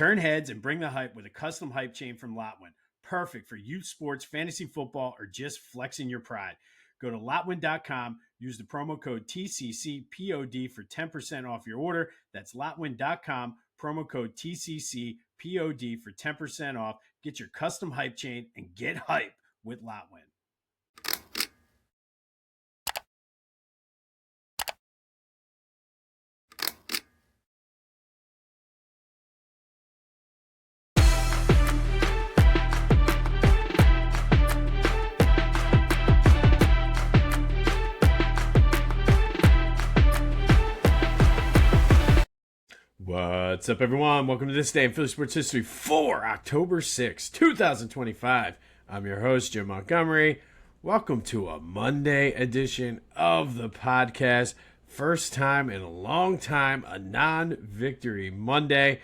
Turn heads and bring the hype with a custom hype chain from Lotwin. Perfect for youth sports, fantasy football, or just flexing your pride. Go to Lotwin.com, use the promo code TCCPOD for 10% off your order. That's Lotwin.com, promo code TCCPOD for 10% off. Get your custom hype chain and get hype with Lotwin. What's up, everyone? Welcome to this day in Philly sports history for October 6, 2025. I'm your host, Jim Montgomery. Welcome to a Monday edition of the podcast. First time in a long time, a non-victory Monday.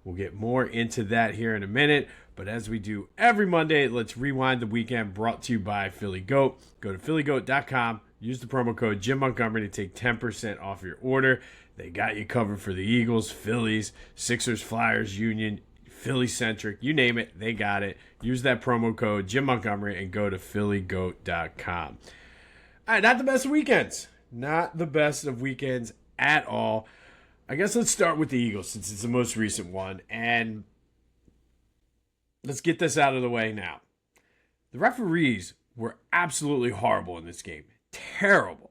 We'll get more into that here in a minute. But as we do every Monday, let's rewind the weekend, brought to you by Philly Goat. Go to phillygoat.com. Use the promo code Jim Montgomery to take 10% off your order. They got you covered for the Eagles, Phillies, Sixers, Flyers, Union, Philly-centric. You name it, they got it. Use that promo code Jim Montgomery and go to phillygoat.com. All right, not the best of weekends. Not the best of weekends at all. I guess let's start with the Eagles since it's the most recent one. And let's get this out of the way now. The referees were absolutely horrible in this game. Terrible.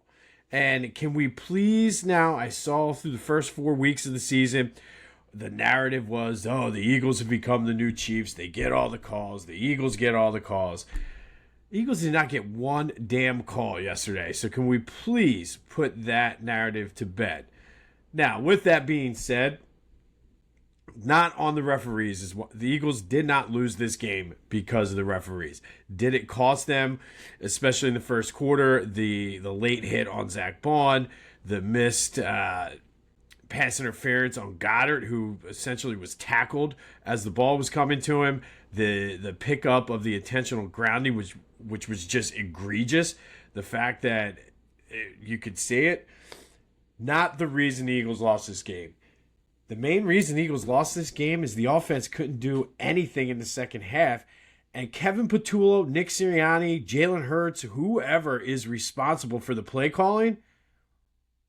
And can we please now, I saw through the first 4 weeks of the season, the narrative was, oh, the Eagles have become the new Chiefs. They get all the calls. The Eagles get all the calls. The Eagles did not get one damn call yesterday. So can we please put that narrative to bed? Now, with that being said, not on the referees. The Eagles did not lose this game because of the referees. Did it cost them, especially in the first quarter, the late hit on Zach Bond, the missed pass interference on Goddard, who essentially was tackled as the ball was coming to him, the pickup of the intentional grounding, which was just egregious. The fact that you could see it, not the reason the Eagles lost this game. The main reason the Eagles lost this game is the offense couldn't do anything in the second half. And Kevin Patullo, Nick Sirianni, Jalen Hurts, whoever is responsible for the play calling,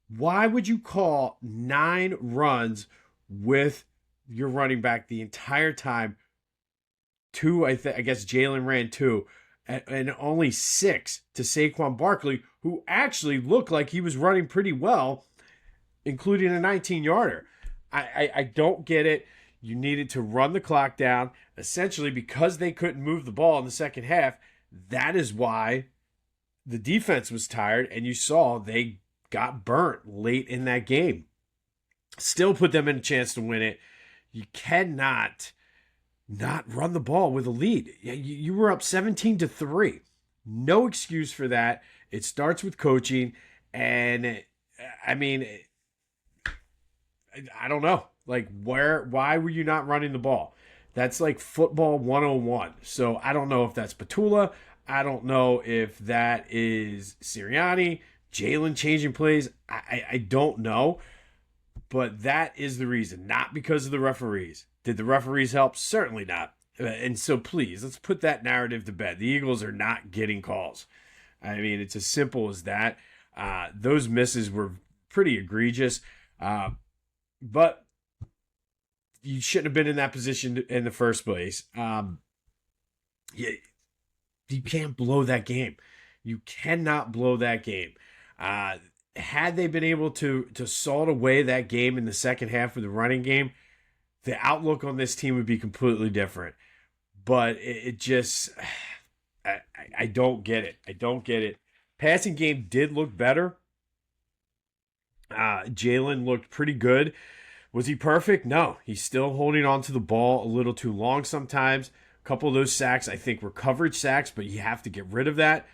why would you call 9 runs with your running back the entire time? 2, I guess Jalen ran 2, and only 6 to Saquon Barkley, who actually looked like he was running pretty well, including a 19-yarder. I don't get it. You needed to run the clock down. Essentially, because they couldn't move the ball in the second half, that is why the defense was tired, and you saw they got burnt late in that game. Still put them in a chance to win it. You cannot not run the ball with a lead. You were up 17-3. No excuse for that. It starts with coaching, and I mean, I don't know. Like, why were you not running the ball? That's like football 101. So I don't know if that's Patullo. I don't know if that is Sirianni, Jalen changing plays. I don't know. But that is the reason, not because of the referees. Did the referees help? Certainly not. And so please, let's put that narrative to bed. The Eagles are not getting calls. I mean, it's as simple as that. Those misses were pretty egregious. But you shouldn't have been in that position in the first place. You can't blow that game. You cannot blow that game. Had they been able to salt away that game in the second half of the running game, the outlook on this team would be completely different. But it just, I don't get it. I don't get it. Passing game did look better. Jalen looked pretty good. Was he perfect? No. He's still holding on to the ball a little too long sometimes. A couple of those sacks, I think, were coverage sacks, but you have to get rid of that.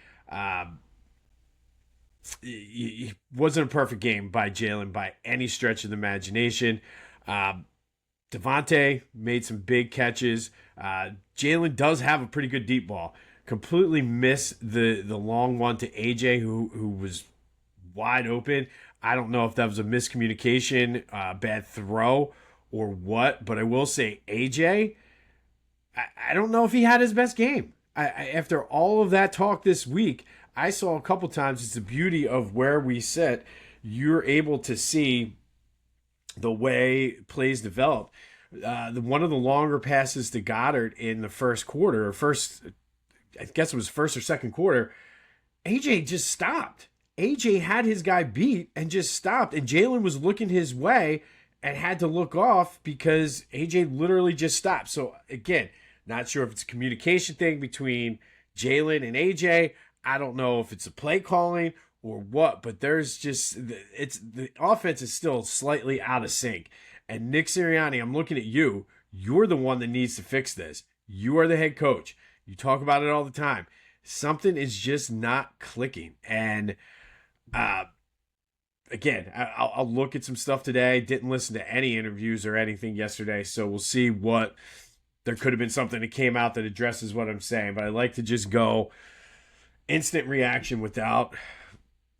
It wasn't a perfect game by Jalen by any stretch of the imagination. Devontae made some big catches. Jalen does have a pretty good deep ball. Completely missed the long one to AJ, who was wide open. I don't know if that was a miscommunication, bad throw, or what, but I will say AJ, I don't know if he had his best game. After all of that talk this week, I saw a couple times, it's the beauty of where we sit. You're able to see the way plays develop. One of the longer passes to Goddard in the first quarter, I guess it was first or second quarter, AJ just stopped. AJ had his guy beat and just stopped. And Jalen was looking his way and had to look off because AJ literally just stopped. So, again, not sure if it's a communication thing between Jalen and AJ. I don't know if it's a play calling or what, but the offense is still slightly out of sync. And Nick Sirianni, I'm looking at you. You're the one that needs to fix this. You are the head coach. You talk about it all the time. Something is just not clicking. And again, I'll look at some stuff today. Didn't listen to any interviews or anything yesterday, so we'll see what. There could have been something that came out that addresses what I'm saying, but I like to just go instant reaction without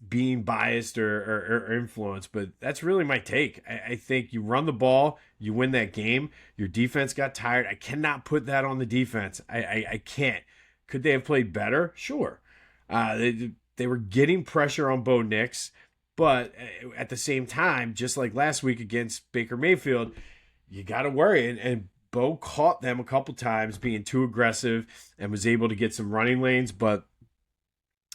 being biased or influenced. But that's really my take. I think you run the ball, you win that game. Your defense got tired. I cannot put that on the defense. I can't. Could they have played better? Sure. They were getting pressure on Bo Nix, but at the same time, just like last week against Baker Mayfield, you got to worry. And Bo caught them a couple times being too aggressive and was able to get some running lanes, but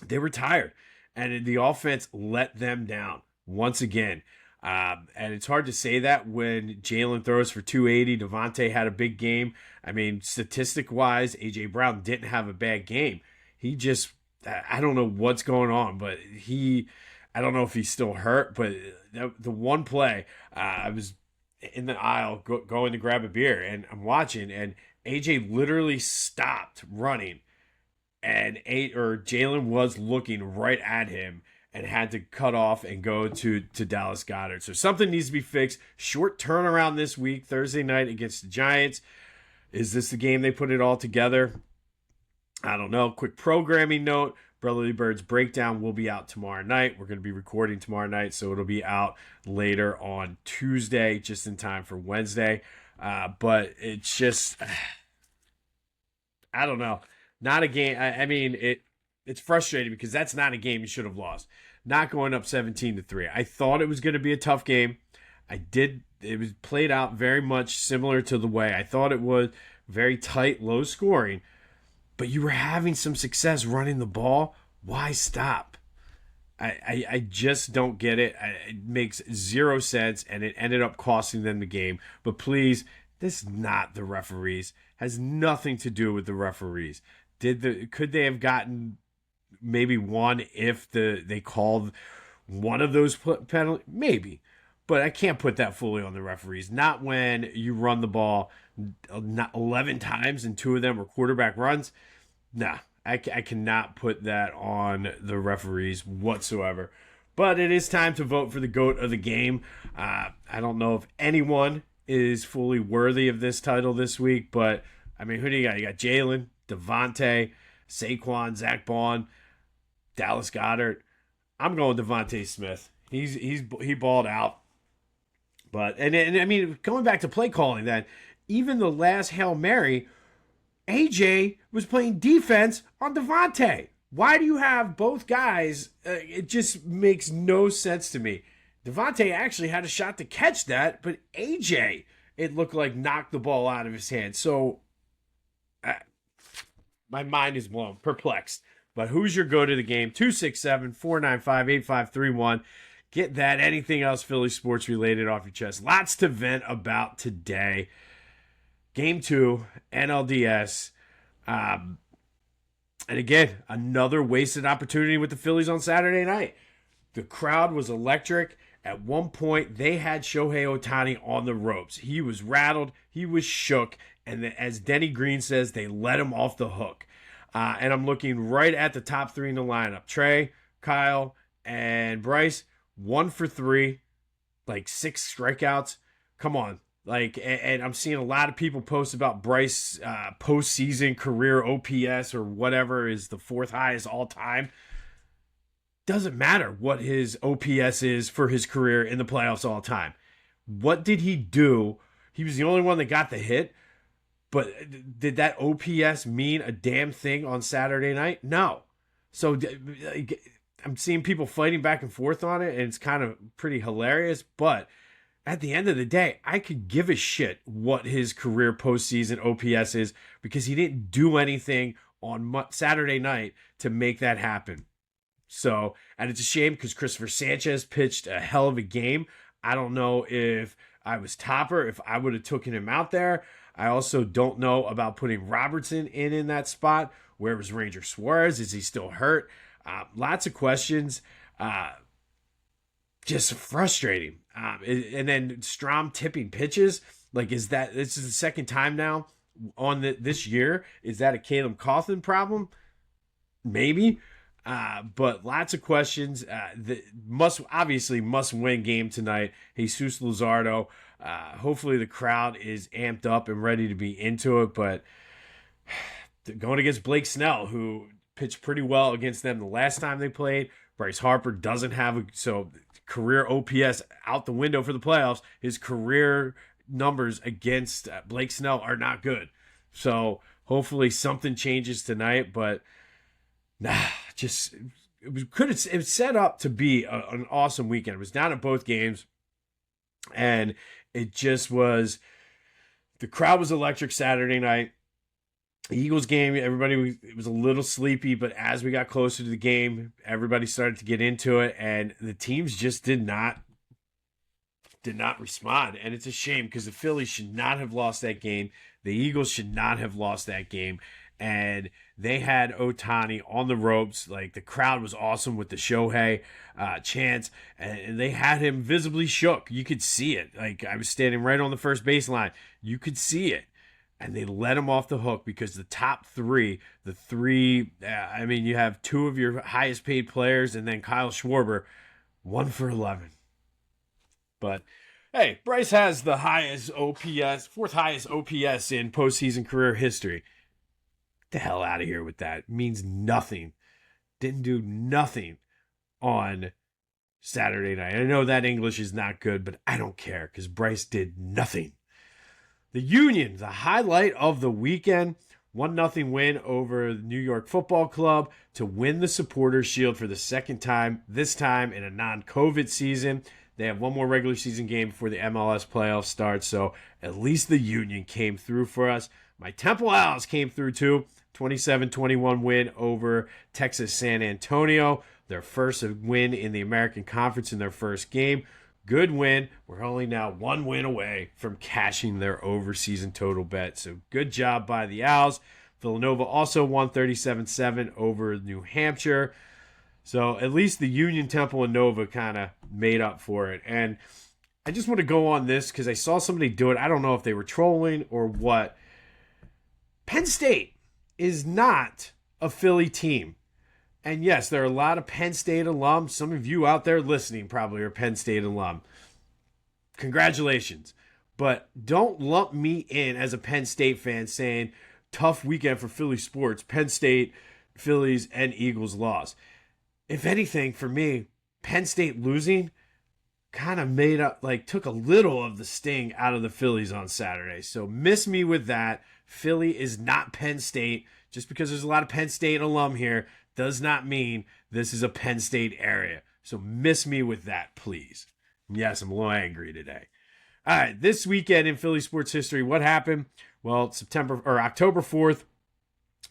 they were tired. And the offense let them down once again. And it's hard to say that when Jalen throws for 280. Devontae had a big game. I mean, statistic-wise, A.J. Brown didn't have a bad game. He just, I don't know what's going on, but I don't know if he's still hurt, but the one play, I was in the aisle going to grab a beer, and I'm watching, and AJ literally stopped running, and Jalen was looking right at him and had to cut off and go to Dallas Goedert. So something needs to be fixed. Short turnaround this week, Thursday night against the Giants. Is this the game they put it all together? I don't know. Quick programming note. Brotherly Birds Breakdown will be out tomorrow night. We're going to be recording tomorrow night, so it'll be out later on Tuesday, just in time for Wednesday. But it's just, I don't know. Not a game. I mean, it's frustrating because that's not a game you should have lost. Not going up 17-3. I thought it was going to be a tough game. It was played out very much similar to the way I thought it was. Very tight, low scoring. But you were having some success running the ball. Why stop? I just don't get it. It makes zero sense, and it ended up costing them the game. But please, this is not the referees. Has nothing to do with the referees. Could they have gotten maybe one if they called one of those penalties? Maybe. But I can't put that fully on the referees. Not when you run the ball 11 times and 2 of them were quarterback runs. Nah, I cannot put that on the referees whatsoever. But it is time to vote for the GOAT of the game. I don't know if anyone is fully worthy of this title this week, but I mean, who do you got? You got Jalen, Devontae, Saquon, Zach Bond, Dallas Goedert. I'm going Devontae Smith. He balled out. But and I mean, going back to play calling, then even the last Hail Mary, AJ was playing defense on Devontae. Why do you have both guys? It just makes no sense to me. Devontae actually had a shot to catch that, but AJ, it looked like knocked the ball out of his hand. So my mind is blown, perplexed. But who's your go to the game? 267-495-8531. Get that. Anything else Philly sports related off your chest. Lots to vent about today. Game 2, NLDS. And again, another wasted opportunity with the Phillies on Saturday night. The crowd was electric. At one point, they had Shohei Ohtani on the ropes. He was rattled. He was shook. And as Denny Green says, they let him off the hook. And I'm looking right at the top 3 in the lineup. Trey, Kyle, and Bryce. 1 for 3, like 6 strikeouts. Come on. And I'm seeing a lot of people post about Bryce postseason career OPS or whatever is the 4th highest all time. Doesn't matter what his OPS is for his career in the playoffs all time. What did he do he was the only one that got the hit. But did that OPS mean a damn thing on Saturday night? No. So I'm seeing people fighting back and forth on it, and it's kind of pretty hilarious. But at the end of the day, I could give a shit what his career postseason OPS is because he didn't do anything on Saturday night to make that happen. So, and it's a shame because Christopher Sanchez pitched a hell of a game. I don't know if I was Topper, if I would have taken him out there. I also don't know about putting Robertson in that spot. Where was Ranger Suarez? Is he still hurt? Lots of questions. Just frustrating. And then Strom tipping pitches. Like, this is the second time now on this year? Is that a Caleb Coughlin problem? Maybe. But lots of questions. Must win game tonight. Jesus Luzardo. Hopefully the crowd is amped up and ready to be into it. But going against Blake Snell, who pitched pretty well against them the last time they played. Bryce Harper doesn't have career OPS out the window for the playoffs. His career numbers against Blake Snell are not good. So hopefully something changes tonight. But it was set up to be an awesome weekend. It was down at both games, and it just was. The crowd was electric Saturday night. The Eagles game, it was a little sleepy, but as we got closer to the game, everybody started to get into it, and the teams just did not respond. And it's a shame because the Phillies should not have lost that game. The Eagles should not have lost that game. And they had Ohtani on the ropes. Like, the crowd was awesome with the Shohei chants, and they had him visibly shook. You could see it. Like, I was standing right on the first baseline. You could see it. And they let him off the hook because the top three, you have two of your highest paid players and then Kyle Schwarber, 1 for 11. But hey, Bryce has the highest OPS, fourth highest OPS in postseason career history. Get the hell out of here with that. It means nothing. Didn't do nothing on Saturday night. I know that English is not good, but I don't care because Bryce did nothing. The Union, the highlight of the weekend, 1-0 win over the New York Football Club to win the Supporters Shield for the second time, this time in a non-COVID season. They have one more regular season game before the MLS playoffs start, so at least the Union came through for us. My Temple Owls came through too, 27-21 win over Texas San Antonio, their first win in the American Conference in their first game. Good win. We're only now 1 win away from cashing their overseason total bet. So good job by the Owls. Villanova also won 37-7 over New Hampshire. So at least the Union, Temple, and Nova kind of made up for it. And I just want to go on this because I saw somebody do it. I don't know if they were trolling or what. Penn State is not a Philly team. And yes, there are a lot of Penn State alums. Some of you out there listening probably are Penn State alum. Congratulations. But don't lump me in as a Penn State fan saying, tough weekend for Philly sports. Penn State, Phillies, and Eagles lost. If anything, for me, Penn State losing kind of took a little of the sting out of the Phillies on Saturday. So miss me with that. Philly is not Penn State. Just because there's a lot of Penn State alum here does not mean this is a Penn State area. So miss me with that, please. Yes, I'm a little angry today. All right, this weekend in Philly sports history, what happened? Well, October 4th,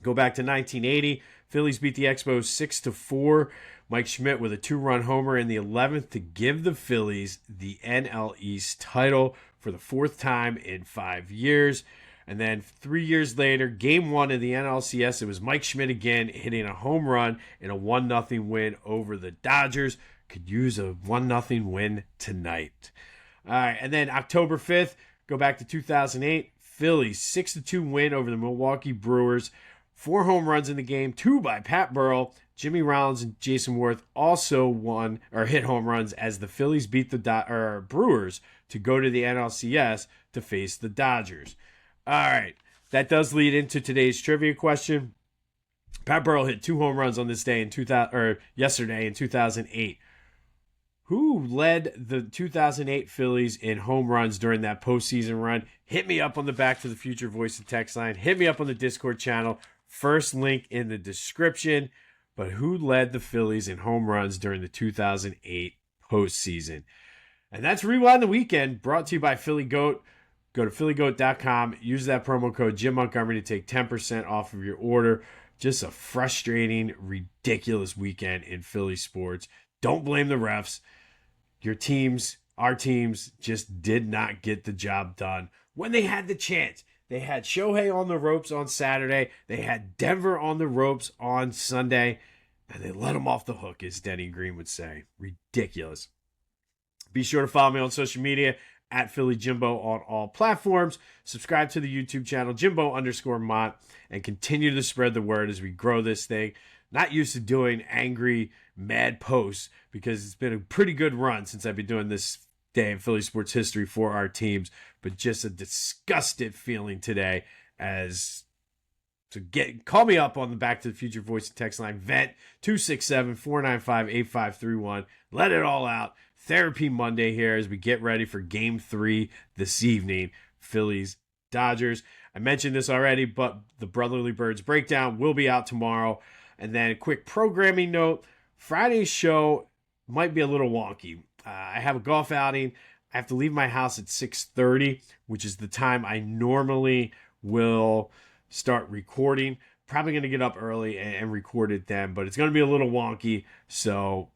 go back to 1980. Phillies beat the Expos 6-4. Mike Schmidt with a 2-run homer in the 11th to give the Phillies the NL East title for the fourth time in 5 years. And then 3 years later, Game 1 of the NLCS, it was Mike Schmidt again hitting a home run in a 1-0 win over the Dodgers. Could use a 1-0 win tonight. All right, and then October 5th, go back to 2008, Phillies 6-2 win over the Milwaukee Brewers. 4 home runs in the game, 2 by Pat Burrell. Jimmy Rollins and Jason Worth also hit home runs as the Phillies beat the Brewers to go to the NLCS to face the Dodgers. All right, that does lead into today's trivia question. Pat Burrell hit 2 home runs on this day yesterday in 2008. Who led the 2008 Phillies in home runs during that postseason run? Hit me up on the Back to the Future voice and text line. Hit me up on the Discord channel. First link in the description. But who led the Phillies in home runs during the 2008 postseason? And that's Rewind the Weekend, brought to you by Philly Goat. Go to phillygoat.com. Use that promo code Jim Montgomery to take 10% off of your order. Just a frustrating, ridiculous weekend in Philly sports. Don't blame the refs. Your teams, our teams, just did not get the job done when they had the chance. They had Shohei on the ropes on Saturday. They had Denver on the ropes on Sunday. And they let them off the hook, as Denny Green would say. Ridiculous. Be sure to follow me on social media at Philly Jimbo on all platforms. Subscribe to the YouTube channel, Jimbo_Mont, and continue to spread the word as we grow this thing. Not used to doing angry, mad posts because it's been a pretty good run since I've been doing this day in Philly sports history for our teams, but just a disgusted feeling today as to call me up on the Back to the Future voice and text line, vent 267-495-8531. Let it all out. Therapy Monday here as we get ready for Game 3 this evening, Phillies Dodgers. I mentioned this already, but the Brotherly Birds breakdown will be out tomorrow. And then a quick programming note, Friday's show might be a little wonky. I have a golf outing. I have to leave my house at 6:30, which is the time I normally will start recording. Probably going to get up early and record it then, but it's going to be a little wonky. So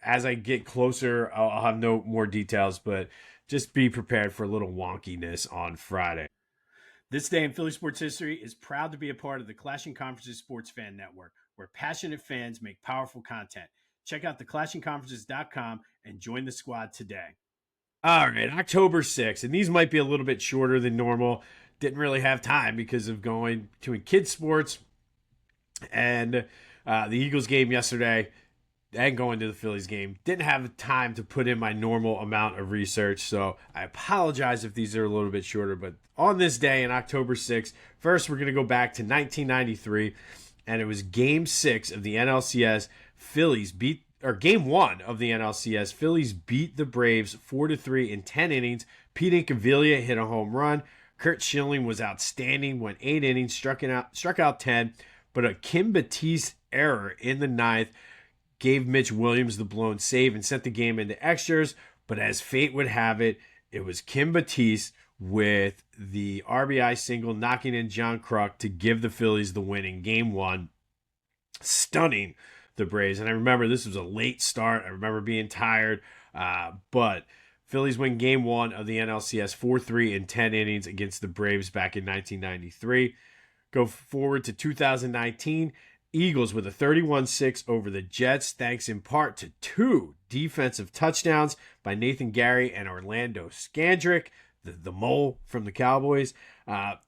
as I get closer, I'll have no more details, but just be prepared for a little wonkiness on Friday. This Day in Philly Sports History is proud to be a part of the Clashing Conferences Sports Fan Network, where passionate fans make powerful content. Check out theclashingconferences.com and join the squad today. All right, October 6th, and these might be a little bit shorter than normal. Didn't really have time because of going to kids sports and the Eagles game yesterday and going to the Phillies game. Didn't have time to put in my normal amount of research, so I apologize if these are a little bit shorter. But on this day, on October 6th, first we're going to go back to 1993, and it was Game 6 of the NLCS. Game 1 of the NLCS. Phillies beat the Braves 4-3 in 10 innings. Pete Incaviglia hit a home run. Curt Schilling was outstanding, went 8 innings, struck out 10, but a Kim Batiste error in the ninth gave Mitch Williams the blown save and sent the game into extras. But as fate would have it, it was Kim Batiste with the RBI single knocking in John Kruk to give the Phillies the win in Game 1, stunning the Braves. And I remember this was a late start. I remember being tired, but Phillies win Game 1 of the NLCS 4-3 in 10 innings against the Braves back in 1993. Go forward to 2019. Eagles with a 31-6 over the Jets, thanks in part to 2 defensive touchdowns by Nathan Gary and Orlando Scandrick, the mole from the Cowboys.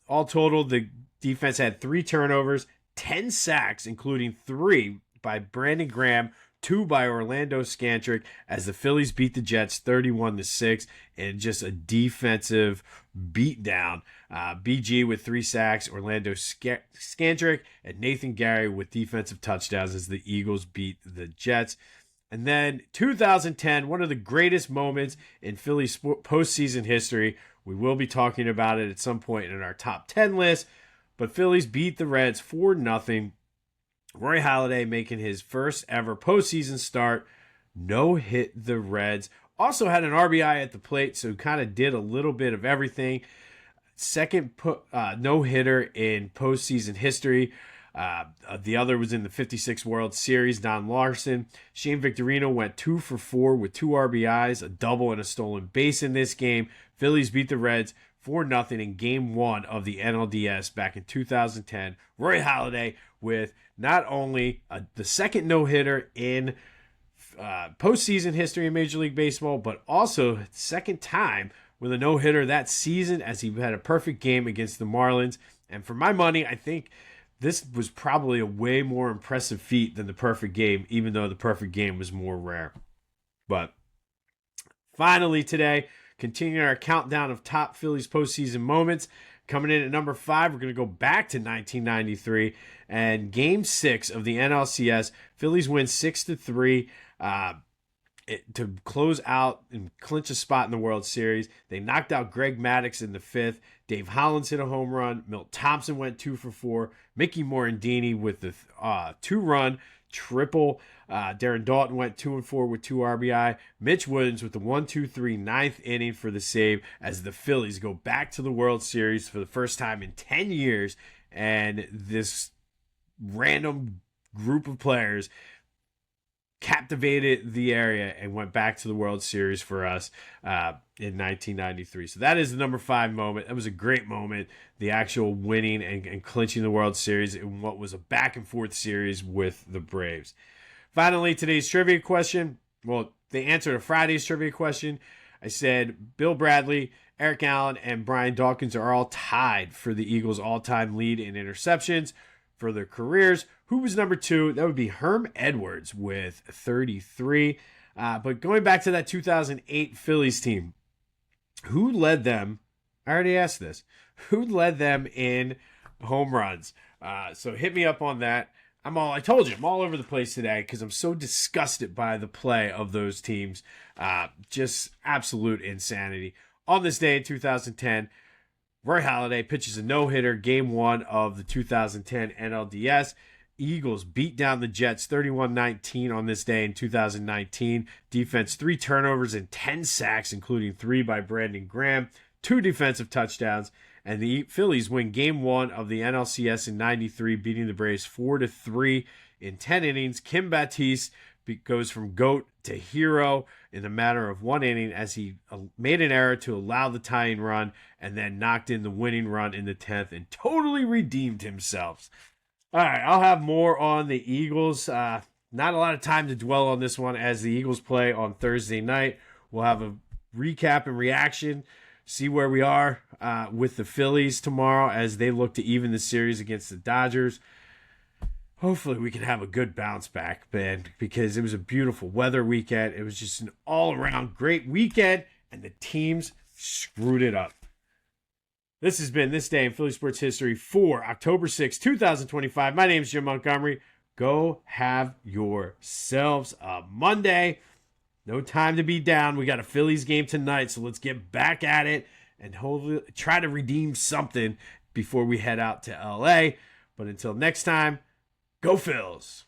All total, the defense had 3 turnovers, 10 sacks, including 3 by Brandon Graham, 2 by Orlando Scandrick, as the Phillies beat the Jets 31-6 in just a defensive beatdown. BG with 3 sacks, Orlando Scandrick, and Nathan Gary with defensive touchdowns as the Eagles beat the Jets. And then 2010, one of the greatest moments in Phillies postseason history. We will be talking about it at some point in our top 10 list, but Phillies beat the Reds 4-0. Roy Halladay making his first ever postseason start. No hit the Reds. Also had an RBI at the plate, so kind of did a little bit of everything. Second no-hitter in postseason history. The other was in the 56 World Series, Don Larson. Shane Victorino went 2 for 4 with 2 RBIs, a double and a stolen base in this game. Phillies beat the Reds 4-0 in Game 1 of the NLDS back in 2010. Roy Halladay with not only the second no-hitter in postseason history in Major League Baseball, but also second time with a no-hitter that season, as he had a perfect game against the Marlins. And for my money, I think this was probably a way more impressive feat than the perfect game, even though the perfect game was more rare. But finally today, continuing our countdown of top Phillies postseason moments. Coming in at number 5, we're going to go back to 1993 and Game 6 of the NLCS. Phillies win 6-3. to close out and clinch a spot in the World Series. They knocked out Greg Maddux in the fifth. Dave Hollins hit a home run. Milt Thompson went 2 for 4. Mickey Morandini with the 2-run triple. Darren Dalton went 2 and 4 with 2 RBI. Mitch Williams with the 1-2-3 ninth inning for the save as the Phillies go back to the World Series for the first time in 10 years. And this random group of players captivated the area and went back to the World Series for us in 1993. So that is the number 5 moment. That was a great moment. The actual winning and clinching the World Series in what was a back and forth series with the Braves. Finally, today's trivia question. Well, the answer to Friday's trivia question. I said Bill Bradley, Eric Allen, and Brian Dawkins are all tied for the Eagles' all-time lead in interceptions for their careers. Who was number 2? That would be Herm Edwards with 33. But going back to that 2008 Phillies team, who led them? I already asked this. Who led them in home runs? So hit me up on that. I told you, I'm all over the place today because I'm so disgusted by the play of those teams. Just absolute insanity. On this day in 2010, Roy Halladay pitches a no-hitter, game 1 of the 2010 NLDS. Eagles beat down the Jets 31-19 on this day in 2019. Defense 3 turnovers and 10 sacks, including 3 by Brandon Graham, 2 defensive touchdowns, and the Phillies win game 1 of the NLCS in 93, beating the Braves 4-3 in 10 innings. Kim Batiste goes from GOAT to hero in a matter of 1 inning as he made an error to allow the tying run and then knocked in the winning run in the 10th and totally redeemed himself. All right, I'll have more on the Eagles. Not a lot of time to dwell on this one as the Eagles play on Thursday night. We'll have a recap and reaction, see where we are with the Phillies tomorrow as they look to even the series against the Dodgers. Hopefully we can have a good bounce back, man, because it was a beautiful weather weekend. It was just an all-around great weekend, and the teams screwed it up. This has been This Day in Philly Sports History for October 6, 2025. My name is Jim Montgomery. Go have yourselves a Monday. No time to be down. We got a Phillies game tonight, so let's get back at it and hopefully try to redeem something before we head out to LA. But until next time, go Phils.